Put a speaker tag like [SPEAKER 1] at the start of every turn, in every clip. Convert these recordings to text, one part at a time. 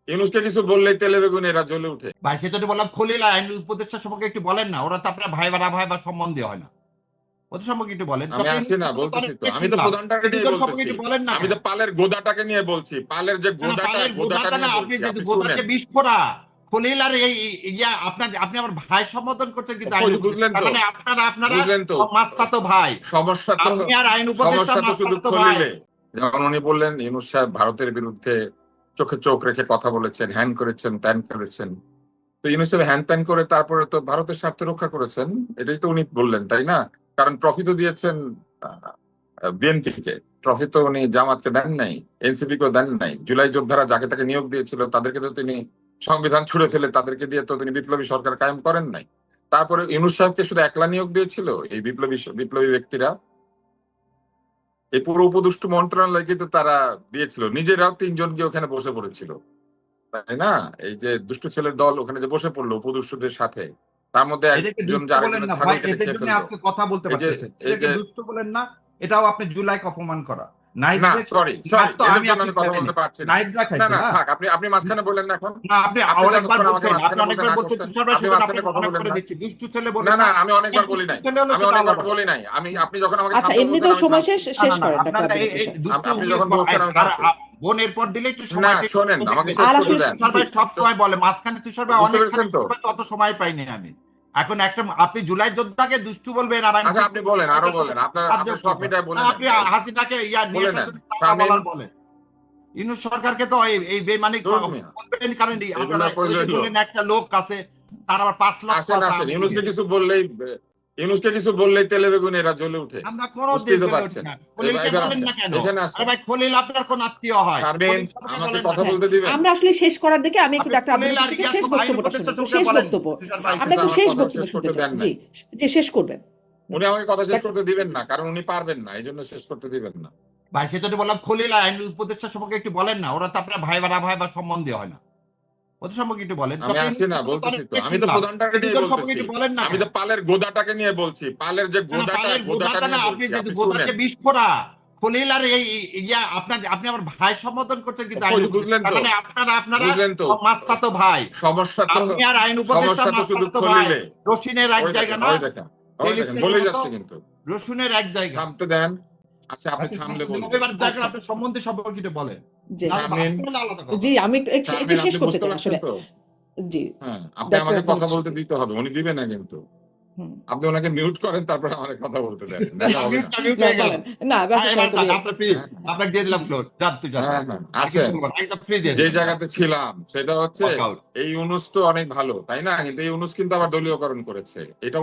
[SPEAKER 1] ইউনূসকে কিছু বললেই তেলে বেগুনে এরা জ্বলে উঠে।
[SPEAKER 2] ভাই সেটা তো বললাম, খলিল আইন উপদেষ্টা সম্পর্কে একটু বলেন না, ওরা তো আপনার ভাই বা সম্বন্ধে হয় না, ওদের সম্পর্কে একটু বলেন।
[SPEAKER 1] আমি আসি না, বলতেছি তো, আমি তো প্রধানটাকে নিয়ে
[SPEAKER 2] দুজন সম্পর্কে
[SPEAKER 1] বলতেছি।
[SPEAKER 2] একটু বলেন না
[SPEAKER 1] আমি তো পালের গোদাটাকে নিয়ে বলছি, পালের যে গোদাটা,
[SPEAKER 2] পালের
[SPEAKER 1] গোদাটা
[SPEAKER 2] গোদাটা না,
[SPEAKER 1] নিয়ে
[SPEAKER 2] আপনি
[SPEAKER 1] বলছি,
[SPEAKER 2] যে
[SPEAKER 1] আপনি শুনেন।
[SPEAKER 2] গোদাকে বিস্ফোরা খলিল আর এই ইয়া আপনার, আপনি আমার ভাই সম্বোধন করছেন কিন্তু আইন উপদেষ্টা,
[SPEAKER 1] বুঝলেন
[SPEAKER 2] তার
[SPEAKER 1] তো,
[SPEAKER 2] মানে আপনারা
[SPEAKER 1] বুঝলেন তো,
[SPEAKER 2] মাস্তাতো ভাই।
[SPEAKER 1] সমস্যা তো,
[SPEAKER 2] আপনি আর আইন উপদেষ্টা
[SPEAKER 1] সমস্যা তো শুধু
[SPEAKER 2] মাস্তাতো ভাই।
[SPEAKER 1] খলিলে। যেমন উনি বললেন ইউনূস সাহেব ভারতের বিরুদ্ধে চোখে চোখ রেখে কথা বলেছেন, হ্যান করেছেন, ত্যান করেছেন। তো ইউনূস সাহেব হ্যান ত্যান করে তারপরে তো ভারতের স্বার্থ রক্ষা করেছেন, এটাই তো উনি বললেন, তাই না? কারণ ট্রফি তো দিয়েছেন বিএনপিকে, ট্রফি তো উনি জামাতকে দেন নাই, এনসিপি কেও দেন নাই। জুলাই যোদ্ধারা যাকে তাকে নিয়োগ দিয়েছিল তাদেরকে তো তিনি সংবিধান ছুঁড়ে ফেলে তাদেরকে দিয়ে তো তিনি বিপ্লবী সরকার কায়েম করেন নাই। তারপরে ইউনূস সাহেবকে শুধু একলা নিয়োগ দিয়েছিল এই বিপ্লবী ব্যক্তিরা? এই পুরো উপদেষ্টা মন্ত্রণালয় কিন্তু তারা দিয়েছিল, নিজেরাও তিনজন গিয়ে ওখানে বসে পড়েছিল, তাই না? এই যে দুষ্ট ছেলের দল ওখানে যে বসে পড়লো উপদেষ্টাদের সাথে, তার মধ্যে
[SPEAKER 2] এদেরকে
[SPEAKER 1] একজন
[SPEAKER 2] দুষ্ট
[SPEAKER 1] যে
[SPEAKER 2] বলেন
[SPEAKER 1] আরেকজনের
[SPEAKER 2] না
[SPEAKER 1] ছাগল
[SPEAKER 2] ভাই,
[SPEAKER 1] কেটে
[SPEAKER 2] এদের
[SPEAKER 1] খেয়ে
[SPEAKER 2] জন্য
[SPEAKER 1] ফেললো।
[SPEAKER 2] আজকে কথা বলতে
[SPEAKER 1] এই যে
[SPEAKER 2] পারতেছে।
[SPEAKER 1] এই
[SPEAKER 2] এদেরকে
[SPEAKER 1] যে
[SPEAKER 2] দুষ্ট বলেন না, এটাও আপনি জুলাইকে অপমান করা।
[SPEAKER 1] না,
[SPEAKER 2] নাহিদদের
[SPEAKER 1] সরি
[SPEAKER 2] মার
[SPEAKER 1] সরি,
[SPEAKER 2] তো
[SPEAKER 1] এদের
[SPEAKER 2] আমি
[SPEAKER 1] জন্য
[SPEAKER 2] আপনি
[SPEAKER 1] আমি
[SPEAKER 2] খাই
[SPEAKER 1] কথা
[SPEAKER 2] নাই,
[SPEAKER 1] বলতে পারছি না।
[SPEAKER 2] নাহিদরা
[SPEAKER 1] না
[SPEAKER 2] খাইছে
[SPEAKER 1] না
[SPEAKER 2] না।
[SPEAKER 1] থাক, আপনি আপনি মাঝখানে বললেন না এখন।
[SPEAKER 2] না আপনি
[SPEAKER 1] আপনি
[SPEAKER 2] অনেকবার
[SPEAKER 1] যতক্ষণ আমাকে
[SPEAKER 2] বলছেন, আপনি
[SPEAKER 1] মাঝখানে বলতে
[SPEAKER 2] অনেকবার
[SPEAKER 1] না
[SPEAKER 2] বলছেন
[SPEAKER 1] করছেন,
[SPEAKER 2] তুষার ভাই,
[SPEAKER 1] আপনি
[SPEAKER 2] সেজন্য
[SPEAKER 1] মাঝখানে
[SPEAKER 2] আপনাকে
[SPEAKER 1] কথা
[SPEAKER 2] অনেক
[SPEAKER 1] বললেন
[SPEAKER 2] করে
[SPEAKER 1] না।
[SPEAKER 2] দিচ্ছি, দুষ্টু ছেলে
[SPEAKER 1] না
[SPEAKER 2] বলেন
[SPEAKER 1] না,
[SPEAKER 2] না।
[SPEAKER 1] আমি অনেকবার বলি
[SPEAKER 2] দুষ্টু
[SPEAKER 1] নাই,
[SPEAKER 2] ছেলে হলো
[SPEAKER 1] আমি
[SPEAKER 2] সেটা
[SPEAKER 1] অনেকবার
[SPEAKER 2] আলাদা।
[SPEAKER 1] বলি নাই। আপনি যখন আমাকে
[SPEAKER 3] আচ্ছা,
[SPEAKER 1] থামতে
[SPEAKER 3] এমনি
[SPEAKER 1] বলছেন
[SPEAKER 3] তো
[SPEAKER 1] আমি
[SPEAKER 3] সময়
[SPEAKER 1] থামছি।
[SPEAKER 3] শেষ
[SPEAKER 2] না
[SPEAKER 3] করেন ডক্টর
[SPEAKER 2] আপনারা
[SPEAKER 3] আব্দুল
[SPEAKER 2] এই
[SPEAKER 3] হোসেন।
[SPEAKER 2] দুষ্টু
[SPEAKER 1] আপনি যখন বলছেন আমি
[SPEAKER 2] আর
[SPEAKER 1] থামছি।
[SPEAKER 2] বোনের পর দিলে একটু
[SPEAKER 1] না
[SPEAKER 2] সময় পেয়ে
[SPEAKER 1] শোনেন, আমাকে শেষ
[SPEAKER 3] আর
[SPEAKER 1] করতে
[SPEAKER 3] আসলে
[SPEAKER 1] দেন।
[SPEAKER 2] তুষার ভাই সব সময় বলে, মাঝখানে তুষার ভাই
[SPEAKER 1] বুঝতে
[SPEAKER 2] অনেকখানি
[SPEAKER 1] পেরেছেন তো?
[SPEAKER 2] সময়, অত সময় পাইনি আমি। এখন একটা আপনি জুলাই যোদ্ধাকে দুষ্টু বলবেন আর আমি
[SPEAKER 1] আচ্ছা আপনি বলেন, আরো বলেন, আপনার আপনার সব মিটায় বলে নেন
[SPEAKER 2] আপনি
[SPEAKER 1] ভাই,
[SPEAKER 2] হাসিনাকে ইয়া নিয়ে
[SPEAKER 1] বলে
[SPEAKER 2] আসার
[SPEAKER 1] নেন।
[SPEAKER 2] জন্য টাকা
[SPEAKER 1] শামীম,
[SPEAKER 2] বলার বলে ইউনূস সরকারকে তো এই বেমানি
[SPEAKER 1] দূর মিয়া,
[SPEAKER 2] বলবেন, কারণ আপনারা
[SPEAKER 1] এগুলোর
[SPEAKER 2] ওই যে
[SPEAKER 1] প্রয়োজন হলো।
[SPEAKER 2] বললেন একটা লোক আছে, তার আবার 5 লক্ষ
[SPEAKER 1] আসেন
[SPEAKER 2] আছে
[SPEAKER 1] আসেন,
[SPEAKER 2] আওয়ামী
[SPEAKER 1] ইউনূসকে
[SPEAKER 2] লীগের।
[SPEAKER 1] কিছু বললেই, ইউনূসকে কিছু বললেই তেলে বেগুনে এরা জ্বলে উঠে।
[SPEAKER 2] আমরা কোনোদিন
[SPEAKER 1] বুঝতেই তো
[SPEAKER 2] চলে উঠি
[SPEAKER 1] পারছেন।
[SPEAKER 2] না।
[SPEAKER 1] এবার
[SPEAKER 2] খলিলকে
[SPEAKER 1] এবার
[SPEAKER 2] বলেন
[SPEAKER 1] আসেন,
[SPEAKER 2] না কেন?
[SPEAKER 1] এখানে
[SPEAKER 2] আরে
[SPEAKER 1] আসেন।
[SPEAKER 2] ভাই খলিল আপনার কোন আত্মীয় হয়?
[SPEAKER 1] শারমিন,
[SPEAKER 2] খলিল সরকারকে
[SPEAKER 1] আমাকে
[SPEAKER 2] বলেন না
[SPEAKER 1] কথা
[SPEAKER 2] কেন?
[SPEAKER 1] বলতে দিবেন?
[SPEAKER 3] আমরা আসলে শেষ করার দিকে আমি একটু
[SPEAKER 2] আপনি
[SPEAKER 3] ডাক্তার আব্দুল
[SPEAKER 2] খলিল আর
[SPEAKER 3] হোসেনকে
[SPEAKER 2] ইয়া
[SPEAKER 3] শেষ
[SPEAKER 2] সব আইন
[SPEAKER 3] বক্তব্যটা
[SPEAKER 2] উপদেষ্টা
[SPEAKER 3] শুনবো,
[SPEAKER 2] সম্পর্কে
[SPEAKER 3] শেষ
[SPEAKER 2] বলেন
[SPEAKER 3] বক্তব্য।
[SPEAKER 2] তুষার ভাই।
[SPEAKER 3] আমরা একটু
[SPEAKER 1] আমার
[SPEAKER 3] শেষ
[SPEAKER 1] কথা
[SPEAKER 3] বক্তব্য
[SPEAKER 1] শেষ
[SPEAKER 3] শুনতে
[SPEAKER 1] করতে
[SPEAKER 3] চাই।
[SPEAKER 1] দেন
[SPEAKER 3] জি,
[SPEAKER 1] নাই।
[SPEAKER 3] যে শেষ করবেন।
[SPEAKER 1] উনি আমাকে কথা শেষ করতে দিবেন না, কারণ উনি পারবেন না, এই জন্য শেষ করতে দিবেন না।
[SPEAKER 2] ভাই সেটা তো বললাম, খলিল আইন উপদেষ্টা সম্পর্কে একটু বলেন না, ওরা তো আপনার ভাই বা সম্বন্ধে হয় না, ওদের সম্পর্কে একটু বলেন।
[SPEAKER 1] আমি আসি না, বলতেছি তো, আমি তো প্রধানটাকে নিয়ে
[SPEAKER 2] দুজন সম্পর্কে
[SPEAKER 1] বলতেছি।
[SPEAKER 2] একটু বলেন না
[SPEAKER 1] আমি
[SPEAKER 2] কেন?
[SPEAKER 1] তো পালের গোদাটাকে নিয়ে বলছি, পালের যে গোদাটা,
[SPEAKER 2] পালের
[SPEAKER 1] গোদাটা
[SPEAKER 2] গোদাটা না,
[SPEAKER 1] নিয়ে
[SPEAKER 2] আপনি
[SPEAKER 1] বলছি,
[SPEAKER 2] যে
[SPEAKER 1] আপনি শুনেন।
[SPEAKER 2] গোদাকে বিস্ফোরা খলিল আর এই ইয়া আপনি আমার ভাই সম্বোধন করছেন কিন্তু আইন উপদেষ্টা,
[SPEAKER 1] বুঝলেন
[SPEAKER 2] তার
[SPEAKER 1] তো,
[SPEAKER 2] মানে আপনারা
[SPEAKER 1] বুঝলেন তো,
[SPEAKER 2] মাস্তাতো ভাই।
[SPEAKER 1] সমস্যা তো,
[SPEAKER 2] আপনি আর আইন উপদেষ্টা
[SPEAKER 1] সমস্যা তো শুধু
[SPEAKER 2] মাস্তাতো ভাই।
[SPEAKER 1] খলিলে।
[SPEAKER 2] রসুনের এক
[SPEAKER 1] ওই
[SPEAKER 2] জায়গা
[SPEAKER 1] দেখেন,
[SPEAKER 2] না,
[SPEAKER 1] ওই দেখেন, ওই
[SPEAKER 2] রেল
[SPEAKER 1] দেখেন,
[SPEAKER 2] স্টেশন
[SPEAKER 1] বলেই
[SPEAKER 2] মতো
[SPEAKER 1] যাচ্ছে কিন্তু।
[SPEAKER 2] রসুনের এক জায়গা।
[SPEAKER 1] থামতে দেন। আচ্ছা আপনি থামলে বলবো।
[SPEAKER 2] এবার দেখেন আপনার সম্বন্ধে সম্পর্কিত বলেন,
[SPEAKER 3] জি,
[SPEAKER 2] নাহলে
[SPEAKER 1] শারমিন,
[SPEAKER 2] বাস্তবে আলাদা কথা।
[SPEAKER 3] জি, আমি একটু
[SPEAKER 1] শারমিন,
[SPEAKER 3] শেষ
[SPEAKER 1] আপনি
[SPEAKER 3] করতে
[SPEAKER 1] বুঝতে
[SPEAKER 3] চাই
[SPEAKER 1] পারছেন
[SPEAKER 3] আসলে।
[SPEAKER 1] তো?
[SPEAKER 3] জি,
[SPEAKER 1] হ্যাঁ, আপনি
[SPEAKER 3] ডাক্তার
[SPEAKER 1] আমাকে
[SPEAKER 3] আব্দুল
[SPEAKER 1] কথা বলতে
[SPEAKER 3] হোসেন।
[SPEAKER 1] দিতে হবে, উনি দিবে না কিন্তু।
[SPEAKER 3] হুম।
[SPEAKER 1] আপনি ওনাকে মিউট করেন, তারপরে আমাকে কথা বলতে দেন, নাহলে হবে না।
[SPEAKER 2] আমি
[SPEAKER 3] না
[SPEAKER 2] পেয়ে গেলাম।
[SPEAKER 3] বলেন, না ব্যাস
[SPEAKER 2] এবার
[SPEAKER 3] তুমি।
[SPEAKER 2] আপনার ফ্রি,
[SPEAKER 1] হ্যাঁ
[SPEAKER 2] আপনাকে দিয়ে দিলাম ফ্লোর, যান তুই যান।
[SPEAKER 1] হ্যাঁ হ্যাঁ,
[SPEAKER 2] আর কিছু
[SPEAKER 1] আসেন।
[SPEAKER 2] বলবো না, একদম ফ্রি দিয়ে
[SPEAKER 1] যে
[SPEAKER 2] দিলাম।
[SPEAKER 1] জায়গাতে ছিলাম সেটা হচ্ছে,
[SPEAKER 2] ওয়ার্কআউট।
[SPEAKER 1] এই ইউনূস তো অনেক ভালো, তাই না? কিন্তু এই ইউনূস কিন্তু আবার দলীয়করণ করেছে, এটা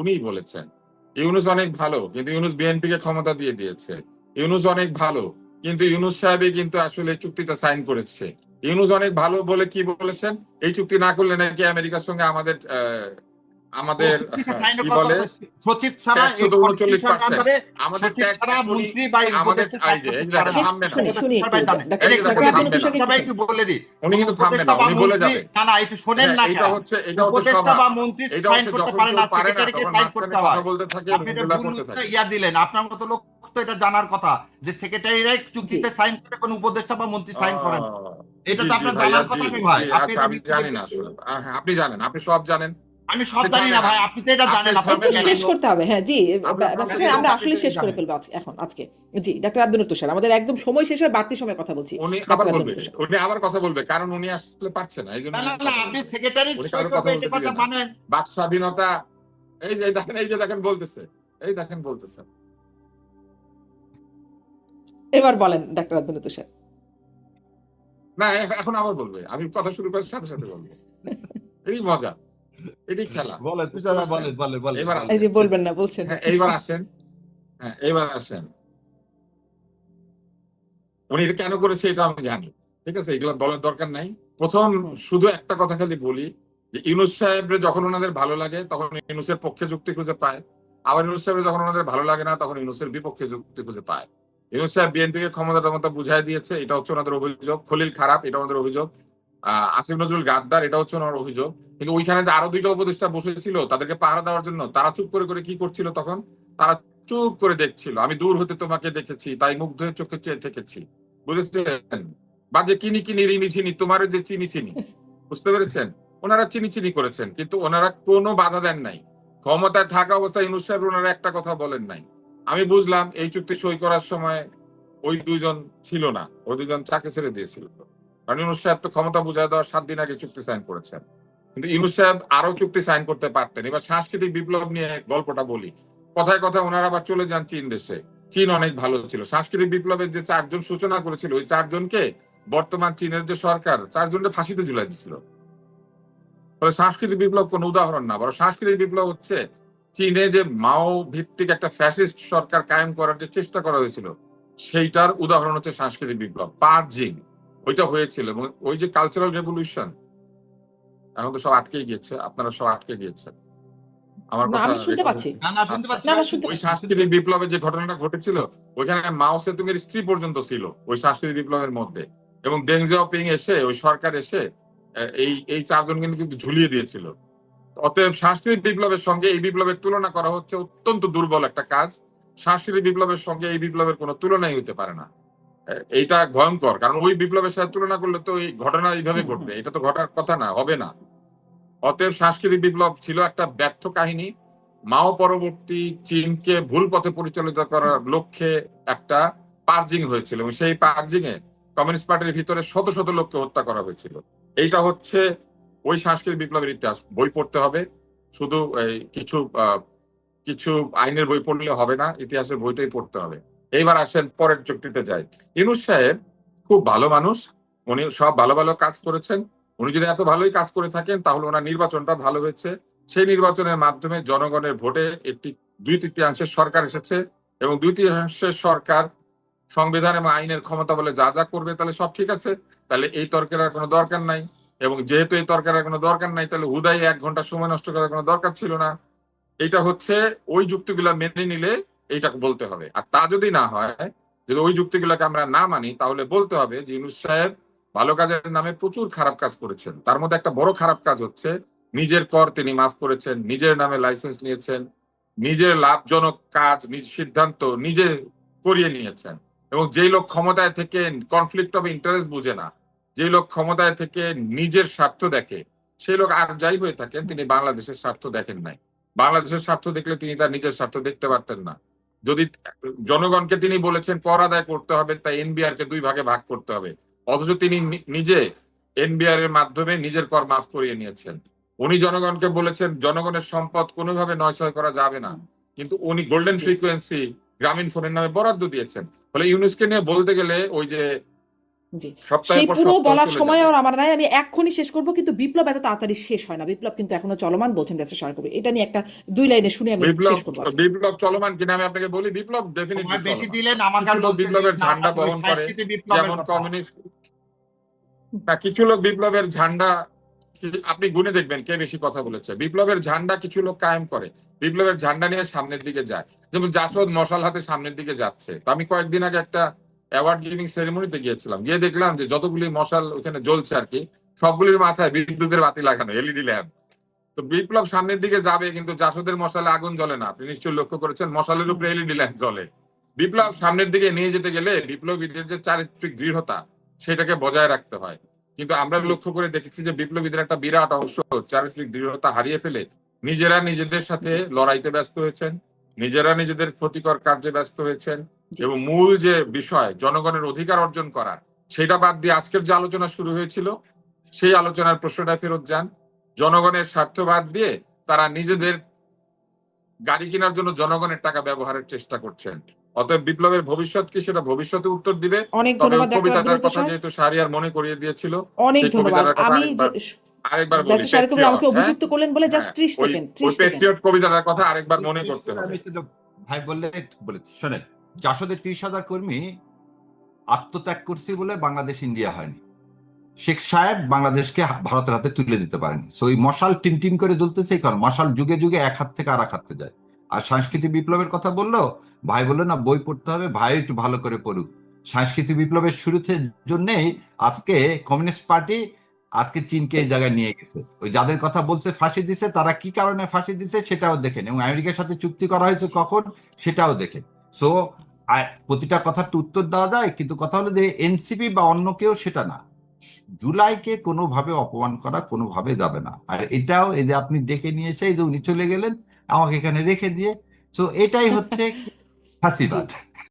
[SPEAKER 1] উনিই বলেছেন। ইউনূস অনেক ভালো, কিন্তু ইউনূস বিএনপি কে ক্ষমতা দিয়ে দিয়েছে। ইউনূস অনেক ভালো, কিন্তু ইউনূস সাহেবই কিন্তু আসলে চুক্তিটা সাইন করেছে। ইউনূস অনেক ভালো বলে কি বলেছেন, এই চুক্তি না করলে নাকি আমেরিকার সঙ্গে আমাদের আমাদের কি বলে,
[SPEAKER 2] সচিব ছাড়া
[SPEAKER 1] ট্যাক্স
[SPEAKER 2] এই
[SPEAKER 1] হতো 39%।
[SPEAKER 2] আন্ডারে
[SPEAKER 1] আমাদের
[SPEAKER 2] সচিব
[SPEAKER 1] ট্যাক্স
[SPEAKER 2] ছাড়া
[SPEAKER 1] এখনই,
[SPEAKER 2] মন্ত্রী বা
[SPEAKER 1] আমাদের
[SPEAKER 2] উপদেষ্টা সাইন করতে
[SPEAKER 1] এই যে
[SPEAKER 2] পারে
[SPEAKER 1] দেখেন
[SPEAKER 2] না।
[SPEAKER 3] শেষ
[SPEAKER 1] থামবে না,
[SPEAKER 3] শুনি শুনি
[SPEAKER 2] তুষার ভাই জানে।
[SPEAKER 1] এই যে দেখেন
[SPEAKER 3] ডাক্তার আব্দুল
[SPEAKER 1] থামবে না,
[SPEAKER 3] হোসেনকে
[SPEAKER 2] সবাই
[SPEAKER 3] কিছু
[SPEAKER 2] একটু বলে দিই,
[SPEAKER 1] উনি
[SPEAKER 2] কোন
[SPEAKER 1] কিন্তু থামবে
[SPEAKER 2] উপদেষ্টা
[SPEAKER 1] না,
[SPEAKER 2] বা
[SPEAKER 1] উনি বলে
[SPEAKER 2] মন্ত্রী,
[SPEAKER 1] যাবে।
[SPEAKER 2] না একটু শোনেন না
[SPEAKER 1] এটা
[SPEAKER 2] কেন?
[SPEAKER 1] হচ্ছে
[SPEAKER 2] উপদেষ্টা
[SPEAKER 1] স্বভাব।
[SPEAKER 2] বা মন্ত্রী
[SPEAKER 1] এটা
[SPEAKER 2] সাইন
[SPEAKER 1] হচ্ছে
[SPEAKER 2] করতে
[SPEAKER 1] যখন
[SPEAKER 2] পারে
[SPEAKER 1] কেউ
[SPEAKER 2] না,
[SPEAKER 1] পারে না
[SPEAKER 2] সেক্রেটারিকে
[SPEAKER 1] তখন
[SPEAKER 2] সাইন
[SPEAKER 1] মাঝখানে
[SPEAKER 2] করতে
[SPEAKER 1] কথা
[SPEAKER 2] হয়।
[SPEAKER 1] বলতে থাকে,
[SPEAKER 2] আপনি এটা
[SPEAKER 1] রুমগুলা
[SPEAKER 2] ভুল
[SPEAKER 1] করতে থাকে।
[SPEAKER 2] ইয়া দিলেন, আপনার মতো লোক তো এটা জানার কথা যে সেক্রেটারিরাই
[SPEAKER 3] জি,
[SPEAKER 2] চুক্তিতে সাইন করে, কোন উপদেষ্টা বা মন্ত্রী সাইন করেন। এটা
[SPEAKER 1] জি
[SPEAKER 2] তো
[SPEAKER 1] জি
[SPEAKER 2] আপনার
[SPEAKER 1] ভাইয়া,
[SPEAKER 2] জানার
[SPEAKER 1] জি
[SPEAKER 2] কথা কি ভাই?
[SPEAKER 1] জি,
[SPEAKER 2] আপনি
[SPEAKER 1] আচ্ছা
[SPEAKER 2] এটা
[SPEAKER 1] আমি জানি না আসলে। হ্যাঁ, আপনি জানেন, আপনি সব জানেন।
[SPEAKER 2] আমি সব
[SPEAKER 1] আপনি
[SPEAKER 2] জানি না
[SPEAKER 1] থামেন,
[SPEAKER 2] ভাই, আপনি তো এটা
[SPEAKER 1] আপনি
[SPEAKER 2] জানেন, আপনি
[SPEAKER 3] একটু
[SPEAKER 1] থামেন না,
[SPEAKER 3] শেষ করতে হবে। হ্যাঁ জি,
[SPEAKER 1] আপনার
[SPEAKER 3] ব্যাস
[SPEAKER 1] থামেন
[SPEAKER 3] হ্যাঁ,
[SPEAKER 1] না।
[SPEAKER 3] আমরা
[SPEAKER 2] আপনি
[SPEAKER 3] আসলে
[SPEAKER 2] তো
[SPEAKER 3] শেষ করে
[SPEAKER 2] জানেন।
[SPEAKER 3] ফেলবো এখন আজকে। জি, ডাক্তার আব্দুল তুষার, আমাদের একদম সময় শেষ হয়ে বাড়তি সময় কথা বলছি।
[SPEAKER 1] উনি আবার
[SPEAKER 3] ডাক্তার আব্দুল
[SPEAKER 1] বলবে,
[SPEAKER 3] তুষার,
[SPEAKER 1] উনি আবার কথা বলবে, কারণ উনি আসলে পারছে না, এই জন্য
[SPEAKER 2] না না
[SPEAKER 1] উনি
[SPEAKER 2] না,
[SPEAKER 1] কথা
[SPEAKER 2] আপনি
[SPEAKER 1] বলবে।
[SPEAKER 2] সেক্রেটারি
[SPEAKER 1] উনি
[SPEAKER 2] সই
[SPEAKER 1] কারোর কথা
[SPEAKER 2] করবে এটা
[SPEAKER 1] বলতে
[SPEAKER 2] কথা
[SPEAKER 1] দিবে না।
[SPEAKER 2] মানেন।
[SPEAKER 1] বাক স্বাধীনতা, এই যে দেখেন বলতেছে, এই দেখেন বলতেছে।
[SPEAKER 3] এবার বলেন ডাক্তার আব্দুল তুষার।
[SPEAKER 1] না এখন আবার বলবে, আমি কথা শুরু করার সাথে সাথে বলবো। এই মজা, এটাই খেলা,
[SPEAKER 2] বলেন
[SPEAKER 1] বুঝতে
[SPEAKER 2] তুষার ভাই,
[SPEAKER 1] পারছেন?
[SPEAKER 2] বলেন বলেন বলেন
[SPEAKER 1] এবার
[SPEAKER 2] বলেন।
[SPEAKER 3] এই যে
[SPEAKER 1] আসেন।
[SPEAKER 3] বলবেন না বলছেন।
[SPEAKER 1] হ্যাঁ এইবার আসেন। হ্যাঁ এইবার আসেন। উনি এটা কেন করেছে এটা আমি জানি, ঠিক আছে, এগুলো বলার দরকার নাই। প্রথম
[SPEAKER 3] হুম,
[SPEAKER 1] শুধু একটা কথা খালি বলি, যে ইউনূস সাহেবের যখন ওনাদের ভালো লাগে তখন ইউনূসের পক্ষে যুক্তি খুঁজে পায়, আবার ইউনূস সাহেবের যখন ওনাদের ভালো লাগে না তখন ইউনূসের বিপক্ষে যুক্তি খুঁজে পায়। ইউনূস সাহেব বিএনপি কে ক্ষমতা টমতা বুঝাই দিয়েছে, এটা হচ্ছে ওনাদের অভিযোগ। খলিল খারাপ, এটা ওনাদের অভিযোগ। আসিফ নজরুল গাদ্দার, এটা হচ্ছে ওনার অভিযোগ। কিন্তু ওইখানে যে আরো দুইটা উপদেষ্টা বসেছিল তাদেরকে পাহারা দেওয়ার জন্য, তারা চুপ করে করে কি করছিল তখন? তারা চুপ করে দেখছিল। আমি দূর হতে তোমাকে দেখেছি, তাই মুগ্ধ হয়ে চোখে চেয়ে থেকেছি, বুঝেছেন? বা যে কিনি কিনি রিনি চিনি তোমার যে চিনি চিনি, বুঝতে পেরেছেন? ওনারা চিনি চিনি করেছেন, কিন্তু ওনারা কোনো বাধা দেন নাই। ক্ষমতায় থাকা অবস্থায় ইউনূস সাহেব ওনারা একটা কথা বলেন নাই। আমি বুঝলাম এই চুক্তি সই করার সময় ওই দুইজন ছিল না, ওই দুইজন চাকরি ছেড়ে দিয়েছিল। কারণ ইউনূস সাহেব তো ক্ষমতা বুঝায় দেওয়ার 7 দিন আগে চুক্তি সাইন করেছেন। কিন্তু ইউনূস সাহেব আরো চুক্তি সাইন করতে পারতেন। এবার সাংস্কৃতিক বিপ্লব নিয়ে গল্পটা বলি। কথায় কথায় ওনারা আবার চলে যান চীন দেশে। চীন অনেক ভালো ছিল। সাংস্কৃতিক বিপ্লবের যে 4 জন সূচনা করেছিল, ওই 4 জনকে বর্তমান চীনের যে সরকার 4 জনকে ফাঁসিতে ঝুলাই দিছিল। ফলে সাংস্কৃতিক বিপ্লব কোন উদাহরণ না, বরং সাংস্কৃতিক বিপ্লব হচ্ছে চীনে যে মাও ভিত্তিক একটা ফ্যাসিস্ট সরকার কায়েম করার যে চেষ্টা করা হয়েছিল, সেইটার উদাহরণ হচ্ছে সাংস্কৃতিক বিপ্লব, পার্জিং। ওইটা হয়েছিল, এবং ওই যে কালচারাল রেভলিউশন, এখন তো সব আটকে গিয়েছে, আপনারা সব আটকে গিয়েছেন। আমার
[SPEAKER 3] না,
[SPEAKER 1] কথা
[SPEAKER 3] আমি শুনতে
[SPEAKER 1] রেকর্ড
[SPEAKER 3] পাচ্ছি।
[SPEAKER 1] হচ্ছে?
[SPEAKER 2] না শুনতে
[SPEAKER 1] আচ্ছা,
[SPEAKER 2] পাচ্ছি
[SPEAKER 3] না,
[SPEAKER 2] ভাই,
[SPEAKER 3] না, শুনতে
[SPEAKER 1] ওই
[SPEAKER 3] পাচ্ছি।
[SPEAKER 1] সাংস্কৃতিক বিপ্লবে যে ঘটনাটা ঘটেছিল, ওইখানে মাও সেতুং এর স্ত্রী পর্যন্ত ছিল ওই সাংস্কৃতিক বিপ্লবের মধ্যে, এবং দেং জিয়াওপিং এসে, ওই সরকার এসে এই এই 4 জনকে কিন্তু ঝুলিয়ে দিয়েছিল। অতএব সাংস্কৃতিক বিপ্লবের সঙ্গে এই বিপ্লবের তুলনা করা হচ্ছে অত্যন্ত দুর্বল একটা কাজ। সাংস্কৃতিক বিপ্লবের সঙ্গে এই বিপ্লবের কোনো তুলনাই হতে পারে না। এইটা ভয়ঙ্কর, কারণ ওই বিপ্লবের সাথে তুলনা করলে তো এই ঘটনা এইভাবে
[SPEAKER 3] হুম,
[SPEAKER 1] ঘটবে, এটা তো ঘটার কথা না, হবে না। অতএব সাংস্কৃতিক বিপ্লব ছিল একটা ব্যর্থ কাহিনী। মাও পরবর্তী চীনকে ভুল পথে পরিচালিত করার লক্ষ্যে একটা পার্জিং হয়েছিল, এবং সেই পার্জিং এ কমিউনিস্ট পার্টির ভিতরে শত শত লোককে হত্যা করা হয়েছিল। এইটা হচ্ছে ওই সাংস্কৃতিক বিপ্লবের ইতিহাস। বই পড়তে হবে, শুধু এই কিছু কিছু আইনের বই পড়লে হবে না, ইতিহাসের বইটাই পড়তে হবে। এইবার আসেন পরের চুক্তিতে যাই। ইউনূস সাহেব খুব ভালো মানুষ, উনি সব ভালো ভালো কাজ করেছেন। উনি যদি এত ভালোই কাজ করে থাকেন, তাহলে ওনার নির্বাচনটা ভালো হয়েছে। সেই নির্বাচনের মাধ্যমে জনগণের ভোটে একটি 2/3 সরকার এসেছে, এবং 2/3 সরকার সংবিধান এবং আইনের ক্ষমতা বলে যা যা করবে, তাহলে সব ঠিক আছে। তাহলে এই তর্কের আর কোনো দরকার নাই, এবং যেহেতু এই তর্কের আর কোনো দরকার নাই, তাহলে হুদাই 1 ঘন্টা সময় নষ্ট করার কোনো দরকার ছিল না। এটা হচ্ছে ওই যুক্তিগুলা মেনে নিলে এইটা বলতে হবে। আর তা যদি না হয়, যদি ওই যুক্তিগুলোকে আমরা না মানি, তাহলে বলতে হবে যে ইউনূস সাহেব ভালো কাজের নামে প্রচুর খারাপ কাজ করেছেন। তার মধ্যে একটা বড় খারাপ কাজ হচ্ছে নিজের কর তিনি মাফ করেছেন, নিজের নামে লাইসেন্স নিয়েছেন, নিজের লাভজনক কাজ, নিজ সিদ্ধান্ত নিজে করিয়ে নিয়েছেন। এবং যেই লোক ক্ষমতায় থেকে কনফ্লিক্ট অফ ইন্টারেস্ট বুঝে না, যেই লোক ক্ষমতায় থেকে নিজের স্বার্থ দেখে, সেই লোক আর যাই হয়ে থাকেন, তিনি বাংলাদেশের স্বার্থ দেখেন নাই। বাংলাদেশের স্বার্থ দেখলে তিনি তার নিজের স্বার্থ দেখতে পারতেন না। যদি জনগণকে তিনি বলেছেন কর আদায় করতে হবে, তাই এনবিআর কে 2 ভাগে ভাগ করতে হবে, অথচ তিনি নিজে এনবিআর এর মাধ্যমে নিজের কর মাফ করিয়ে নিয়েছেন। উনি জনগণকে বলেছেন জনগণের সম্পদ কোনোভাবে নয়ছয় করা যাবে না, কিন্তু উনি গোল্ডেন
[SPEAKER 3] জি,
[SPEAKER 1] ফ্রিকোয়েন্সি গ্রামীণ ফোনের নামে বরাদ্দ দিয়েছেন। ফলে ইউনূসকে নিয়ে বলতে গেলে ওই যে
[SPEAKER 3] জি।
[SPEAKER 1] সপ্তাহের
[SPEAKER 3] সেই
[SPEAKER 1] পর
[SPEAKER 3] পুরো
[SPEAKER 1] সপ্তাহ
[SPEAKER 3] বলার
[SPEAKER 1] চলে
[SPEAKER 3] সময়
[SPEAKER 1] যাবে।
[SPEAKER 3] আর আমার নাই। আমি এক্ষুনি শেষ করব, কিন্তু বিপ্লব এত তাড়াতাড়ি শেষ হয় না। বিপ্লব কিন্তু এখনো চলমান, বলছেন ব্যারিস্টার শাহরিয়ার কবির। এটা নিয়ে একটা 2 লাইনে শুনে আমি
[SPEAKER 1] বিপ্লব
[SPEAKER 3] শেষ করবো আজকে।
[SPEAKER 1] বিপ্লব চলমান কিনা আমি আপনাকে বলি, বিপ্লব ডেফিনেটলি
[SPEAKER 2] সময় বেশি
[SPEAKER 1] চলমান।
[SPEAKER 2] দিলেন, আমাকে
[SPEAKER 1] কিছু
[SPEAKER 2] আর
[SPEAKER 1] লোক
[SPEAKER 2] বলতে
[SPEAKER 1] বিপ্লবের
[SPEAKER 2] না
[SPEAKER 1] ঝান্ডা
[SPEAKER 2] ওই
[SPEAKER 1] বহন করে,
[SPEAKER 2] সাংস্কৃতিক বিপ্লবের
[SPEAKER 1] যেমন
[SPEAKER 2] কথা।
[SPEAKER 1] কমিউনিস্ট, না কিছু লোক বিপ্লবের ঝান্ডা, আপনি গুনে দেখবেন কে বেশি কথা বলেছে। বিপ্লবের ঝান্ডা কিছু লোক কায়েম করে, বিপ্লবের ঝান্ডা নিয়ে সামনের দিকে যায়। যেমন জাসদ মশাল হাতে সামনের দিকে যাচ্ছে। তো আমি কয়েকদিন আগে একটা অ্যাওয়ার্ড গিভিং সেরেমনিতে গিয়েছিলাম, গিয়ে দেখলাম যে যতগুলি মশাল ওখানে জ্বলছে আর কি, সবগুলির মাথায় বিদ্যুতের বাতি লাগানো, এলইডি ল্যাম্প। তো বিপ্লব সামনের দিকে যাবে, কিন্তু জাসদের মশালে আগুন জ্বলে না। আপনি নিশ্চয়ই লক্ষ্য করেছেন, মশালের উপরে এলইডি ল্যাম্প জ্বলে। বিপ্লব সামনের দিকে নিয়ে যেতে গেলে বিপ্লবীদের যে চারিত্রিক দৃঢ়তা, সেটাকে বজায় রাখতে হয়। কিন্তু আমরা
[SPEAKER 3] জি,
[SPEAKER 1] লক্ষ্য করে দেখেছি যে বিপ্লবীদের একটা বিরাট অংশ চারিত্রিক দৃঢ়তা হারিয়ে ফেলে নিজেরা নিজেদের সাথে
[SPEAKER 3] জি,
[SPEAKER 1] লড়াইতে ব্যস্ত হয়েছেন, নিজেরা নিজেদের ক্ষতিকর কার্যে ব্যস্ত হয়েছেন,
[SPEAKER 3] জি,
[SPEAKER 1] এবং মূল যে বিষয় জনগণের অধিকার অর্জন করা, সেটা বাদ দিয়ে আজকের যে আলোচনা শুরু হয়েছিল, সেই আলোচনার প্রশ্নটা ফেরত যান। জনগণের স্বার্থ বাদ দিয়ে তারা নিজেদের গাড়ি কেনার জন্য জনগণের টাকা ব্যবহারের চেষ্টা করছেন। অতএব বিপ্লবের ভবিষ্যৎ কি, সেটা ভবিষ্যতে উত্তর দিবে।
[SPEAKER 3] অনেক
[SPEAKER 1] তবে
[SPEAKER 3] ধন্যবাদ
[SPEAKER 1] ওই
[SPEAKER 3] ডাক্তার
[SPEAKER 1] কবিতাটার
[SPEAKER 3] আব্দুল
[SPEAKER 1] কথা
[SPEAKER 3] তোষার।
[SPEAKER 1] যেহেতু শাহরিয়ার মনে করিয়ে দিয়েছিল,
[SPEAKER 3] অনেক
[SPEAKER 1] সেই
[SPEAKER 3] ধন্যবাদ।
[SPEAKER 1] কবিতাটার কথা
[SPEAKER 3] আমি যে
[SPEAKER 1] আরেকবার আরেকবার বলি,
[SPEAKER 3] ব্যারিস্টার শাহরিয়ার কবির আমাকে
[SPEAKER 1] পেট্রিয়ট। হ্যাঁ,
[SPEAKER 3] অভিযুক্ত করলেন বলে জাস্ট
[SPEAKER 1] হ্যাঁ,
[SPEAKER 3] 30
[SPEAKER 1] ওই
[SPEAKER 3] সেকেন্ড,
[SPEAKER 1] ওই
[SPEAKER 3] 30 সেকেন্ড।
[SPEAKER 1] পেট্রিয়ট কবিতাটার কথা আরেকবার মনে করতে হবে।
[SPEAKER 2] আমি তো ভাই বললে বলেছি, শোনেন, জাসদের 30,000 কর্মী আত্মত্যাগ করছি বলে বাংলাদেশ ইন্ডিয়া হয়নি। শেখ সাহেব বাংলাদেশকে ভারতের হাতে তুলে দিতে পারেনি। সো ওই মশাল টিম টিম করে জ্বলতেছে, কারণ মশাল যুগে যুগে এক হাত থেকে আর এক হাতে যায়। আর সাংস্কৃতিক বিপ্লবের কথা বললো ভাই, বললো না বই পড়তে হবে, ভাই একটু ভালো করে পড়ুক। সাংস্কৃতিক বিপ্লবের শুরুতে জন্যেই আজকে কমিউনিস্ট পার্টি আজকে চীনকে এই জায়গায় নিয়ে গেছে। ওই যাদের কথা বলছে ফাঁসি দিছে, তারা কি কারণে ফাঁসি দিছে সেটাও দেখেন, এবং আমেরিকার সাথে চুক্তি করা হয়েছে কখন সেটাও দেখেন। সো প্রতিটা কথার তো উত্তর দেওয়া যায়, কিন্তু কথা হলো যে এনসিপি বা অন্য কেউ সেটা না, জুলাইকে কোনোভাবে অপমান করা কোনোভাবে যাবে না। আর এটাও এই যে আপনি ডেকে নিয়ে এসে এই যে উনি চলে গেলেন আমাকে এখানে রেখে দিয়ে, তো এটাই হচ্ছে
[SPEAKER 3] জি।
[SPEAKER 2] ফাঁসিবাদ।